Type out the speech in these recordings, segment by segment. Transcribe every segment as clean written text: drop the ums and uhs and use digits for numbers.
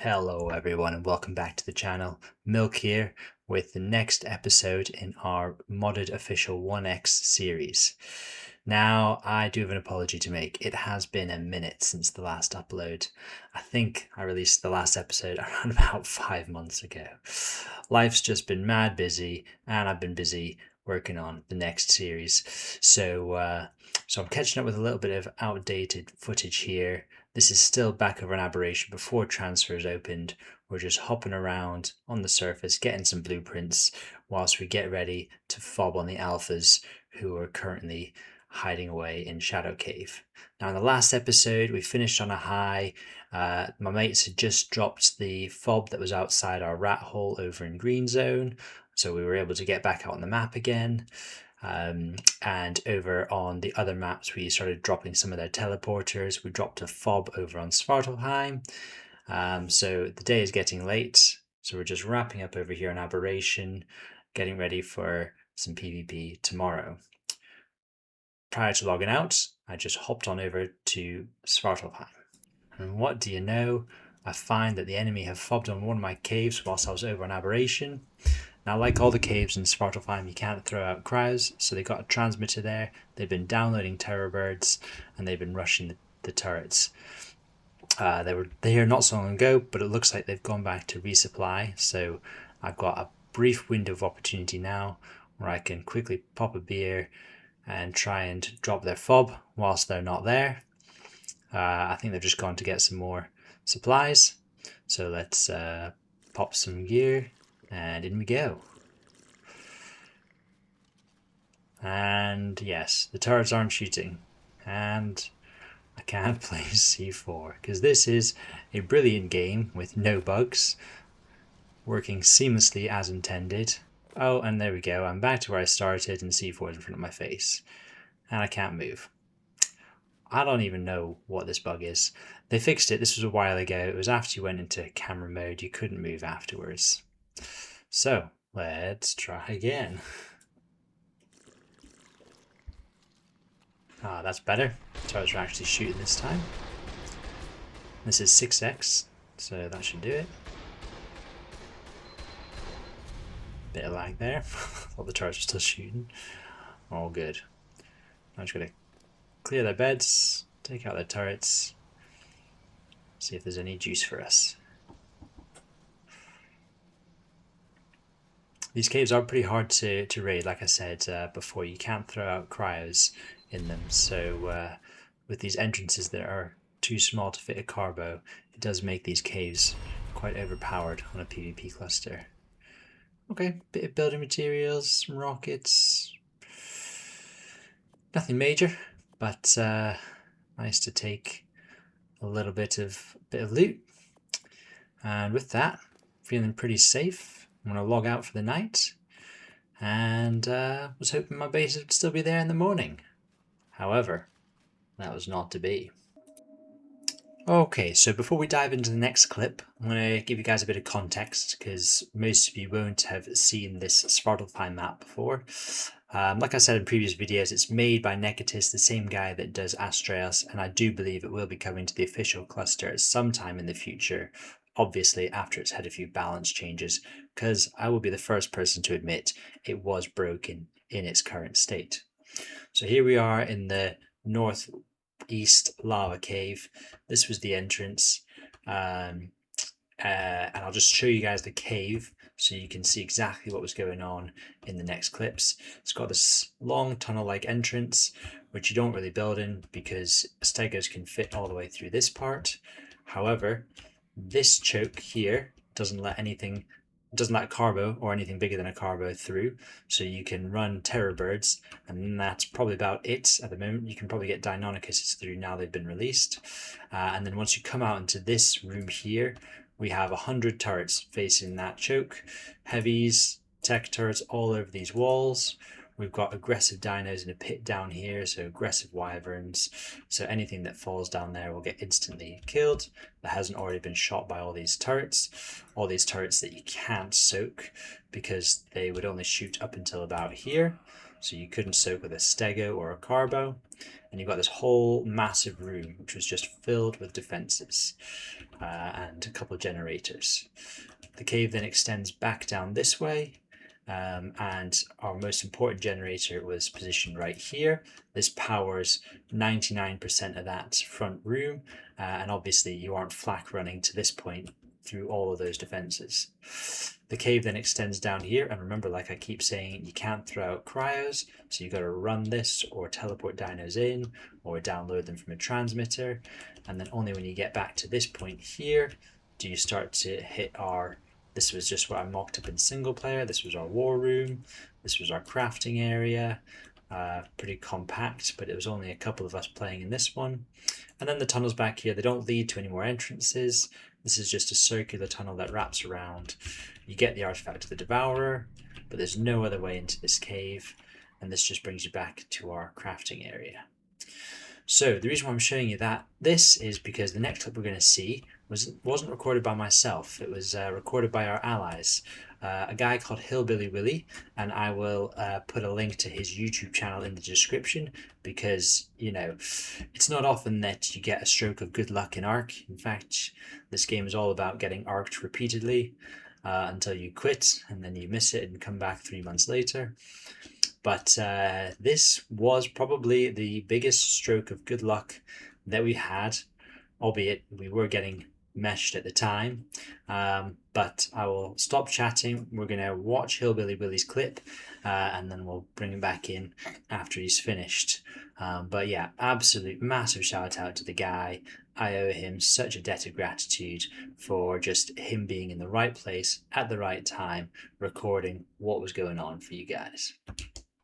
Hello everyone and welcome back to the channel. Milk here with the next episode in our modded official 1x series. Now I do have an apology to make. It has been a minute since the last upload. I think I released the last episode around about 5 months ago. Life's just been mad busy and I've been busy working on the next series. So I'm catching up with a little bit of outdated footage here. This is still back over an aberration before transfers opened. We're just hopping around on the surface, getting some blueprints whilst we get ready to fob on the alphas who are currently hiding away in Shadow Cave. Now in the last episode, we finished on a high. My mates had just dropped the fob that was outside our rat hole over in Green Zone. So we were able to get back out on the map again. And over on the other maps, we started dropping some of their teleporters. We dropped a fob over on Svartalfheim. So the day is getting late. So we're just wrapping up over here on Aberration, getting ready for some PvP tomorrow. Prior to logging out, I just hopped on over to Svartalfheim. And what do you know? I find that the enemy have fobbed on one of my caves whilst I was over on Aberration. Now, like all the caves in Svartalfheim, you can't throw out cryos, so they got a transmitter there. They've been downloading terror birds, and they've been rushing the turrets. They were here not so long ago, but it looks like they've gone back to resupply. So I've got a brief window of opportunity now where I can quickly pop a beer and try and drop their fob whilst they're not there. I think they've just gone to get some more supplies. So let's pop some gear. And in we go. And yes, the turrets aren't shooting. And I can't play C4 because this is a brilliant game with no bugs, working seamlessly as intended. Oh, and there we go. I'm back to where I started and C4 is in front of my face. And I can't move. I don't even know what this bug is. They fixed it. This was a while ago. It was after you went into camera mode. You couldn't move afterwards. So let's try again. Ah, that's better. Turrets are actually shooting this time. This is 6x, so that should do it. Bit of lag there. Thought the turrets were still shooting. All good. I'm just going to clear their beds, take out their turrets, see if there's any juice for us. These caves are pretty hard to raid, like I said before. You can't throw out cryos in them, so with these entrances that are too small to fit a carbo, it does make these caves quite overpowered on a PvP cluster. Okay, bit of building materials, some rockets. Nothing major, but nice to take a little bit of loot. And with that, feeling pretty safe. I'm going to log out for the night, and was hoping my base would still be there in the morning. However, that was not to be. Okay, so before we dive into the next clip, I'm going to give you guys a bit of context, because most of you won't have seen this Svartalfheim map before. Like I said in previous videos, it's made by Necatis, the same guy that does Astreos, and I do believe it will be coming to the official cluster at some time in the future. Obviously after it's had a few balance changes, because I will be the first person to admit it was broken in its current state. So here we are in the northeast lava cave. This was the entrance, and I'll just show you guys the cave so you can see exactly what was going on in the next clips. It's got this long tunnel-like entrance, which you don't really build in because stegos can fit all the way through this part. However, this choke here doesn't let carbo or anything bigger than a carbo through, so you can run terror birds, and that's probably about it at the moment. You can probably get Deinonychuses through now they've been released, and then once you come out into this room here, we have 100 turrets facing that choke, heavies, tech turrets all over these walls. We've got aggressive dinos in a pit down here, so aggressive wyverns. So anything that falls down there will get instantly killed that hasn't already been shot by all these turrets. All these turrets that you can't soak because they would only shoot up until about here. so you couldn't soak with a stego or a carbo. And you've got this whole massive room which was just filled with defenses and a couple of generators. The cave then extends back down this way, and our most important generator was positioned right here. This powers 99% of that front room, and obviously you aren't flak running to this point through all of those defenses. The cave then extends down here, and remember, like I keep saying, you can't throw out cryos, so you got to run this or teleport dinos in or download them from a transmitter, and then only when you get back to this point here do you start to hit our, this was just what I mocked up in single player, this was our war room, this was our crafting area, pretty compact, but it was only a couple of us playing in this one. And then the tunnels back here, they don't lead to any more entrances. This is just a circular tunnel that wraps around. You get the artifact of the Devourer, but there's no other way into this cave, and this just brings you back to our crafting area. So the reason why I'm showing you this is because the next clip we're going to see wasn't recorded by myself. It was recorded by our allies, a guy called HillBillyWilly, and I will put a link to his YouTube channel in the description, because, you know, it's not often that you get a stroke of good luck in Ark. In fact, this game is all about getting arked repeatedly until you quit, and then you miss it and come back 3 months later. But this was probably the biggest stroke of good luck that we had, albeit we were getting meshed at the time. But I will stop chatting. We're going to watch HillBillyWilly's clip, and then we'll bring him back in after he's finished. But yeah, absolute massive shout out to the guy. I owe him such a debt of gratitude for just him being in the right place at the right time, recording what was going on for you guys.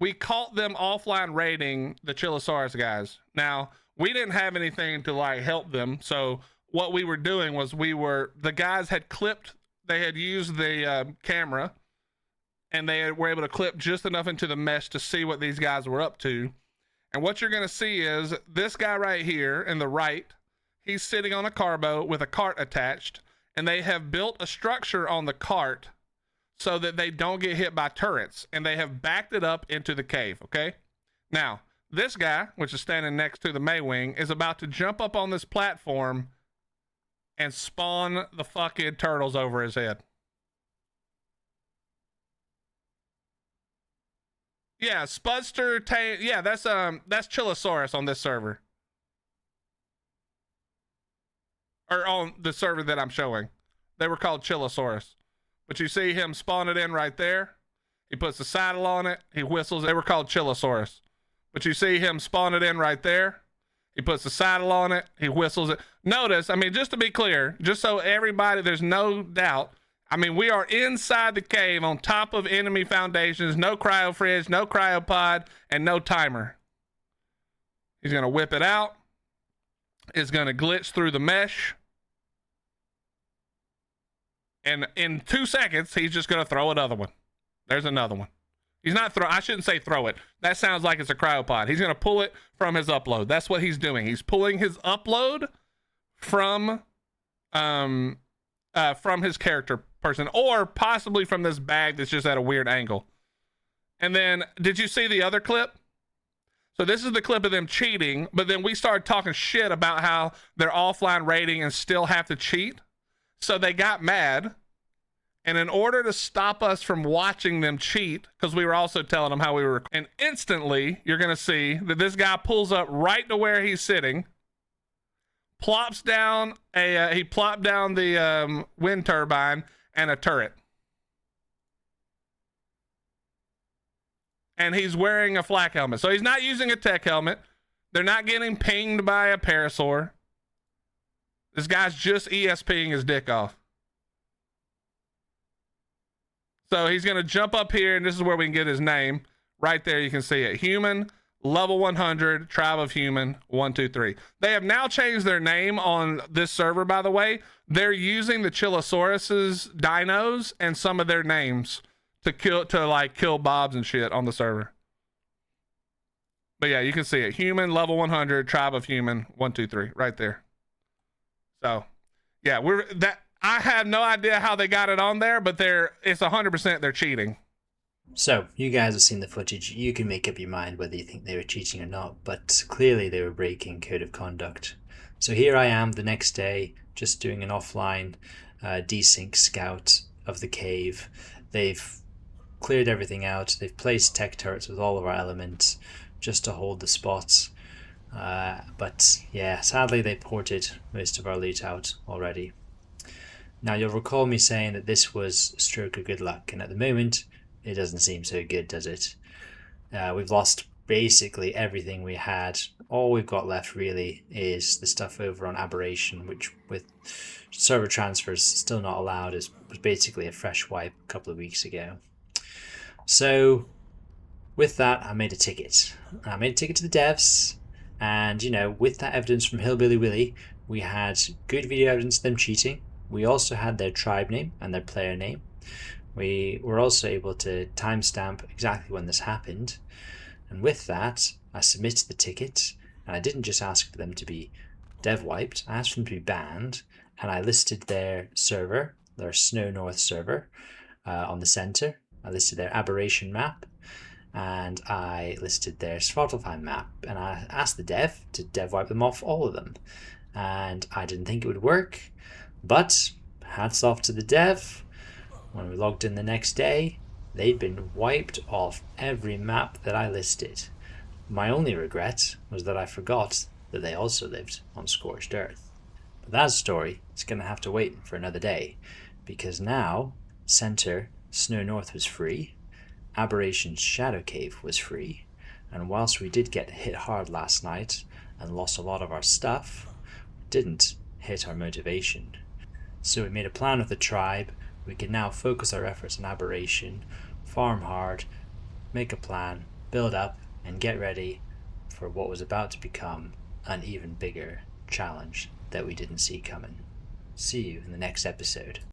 We caught them offline raiding the Chillosaurus guys. Now, we didn't have anything to like help them, so what we were doing was the guys had clipped, they had used the camera, and they were able to clip just enough into the mesh to see what these guys were up to. And what you're going to see is this guy right here in the right, he's sitting on a carbo with a cart attached, and they have built a structure on the cart so that they don't get hit by turrets, and they have backed it up into the cave, okay? Now, this guy, which is standing next to the Maywing, is about to jump up on this platform and spawn the fucking turtles over his head. Yeah, Spudster, yeah, that's Chillosaurus on this server. Or on the server that I'm showing. They were called Chillosaurus. But you see him spawn it in right there. He puts the saddle on it. He whistles. They were called Chillosaurus. But you see him spawn it in right there. He puts the saddle on it. He whistles it. Notice, I mean, just to be clear, just so everybody, there's no doubt. I mean, we are inside the cave on top of enemy foundations. No cryo fridge, no cryopod, and no timer. He's going to whip it out. It's going to glitch through the mesh. And in 2 seconds, he's just going to throw another one. There's another one. He's not I shouldn't say throw it. That sounds like it's a cryopod. He's going to pull it from his upload. That's what he's doing. He's pulling his upload from his character person, or possibly from this bag that's just at a weird angle. And then, did you see the other clip? So this is the clip of them cheating, but then we started talking shit about how they're offline raiding and still have to cheat. So they got mad, and in order to stop us from watching them cheat, because we were also telling them how we were, and instantly you're going to see that this guy pulls up right to where he's sitting, plops down he plopped down the wind turbine and a turret. And he's wearing a flak helmet. So he's not using a tech helmet. They're not getting pinged by a parasaur. This guy's just ESPing his dick off. So he's going to jump up here, and this is where we can get his name. Right there, you can see it. Human, level 100, tribe of human, 123. They have now changed their name on this server, by the way. They're using the Chillosaurus's dinos and some of their names to kill bobs and shit on the server. But yeah, you can see it. Human, level 100, tribe of human, 123, right there. So, yeah, I have no idea how they got it on there, but it's 100% they're cheating. So, you guys have seen the footage. You can make up your mind whether you think they were cheating or not, but clearly they were breaking code of conduct. So here I am the next day, just doing an offline desync scout of the cave. They've cleared everything out. They've placed tech turrets with all of our elements just to hold the spots. But yeah, sadly they ported most of our loot out already. Now you'll recall me saying that this was a stroke of good luck, and at the moment it doesn't seem so good, does it? We've lost basically everything we had. All we've got left really is the stuff over on Aberration, which with server transfers still not allowed was basically a fresh wipe a couple of weeks ago. So with that, I made a ticket. I made a ticket to the devs, and with that evidence from HillBillyWilly, we had good video evidence of them cheating. We also had their tribe name and their player name. We were also able to timestamp exactly when this happened. And with that, I submitted the ticket, and I didn't just ask for them to be dev wiped, I asked for them to be banned, and I listed their server, their Snow North server, on the center. I listed their Aberration map, and I listed their Svartalfheim map, and I asked the dev to dev wipe them off, all of them. And I didn't think it would work, but hats off to the dev. When we logged in the next day, they'd been wiped off every map that I listed. My only regret was that I forgot that they also lived on Scorched Earth. But that story is going to have to wait for another day, because now Center Snow North was free, Aberration's Shadow Cave was free, and whilst we did get hit hard last night and lost a lot of our stuff, we didn't hit our motivation. So we made a plan with the tribe. We can now focus our efforts on Aberration, farm hard, make a plan, build up, and get ready for what was about to become an even bigger challenge that we didn't see coming. See you in the next episode.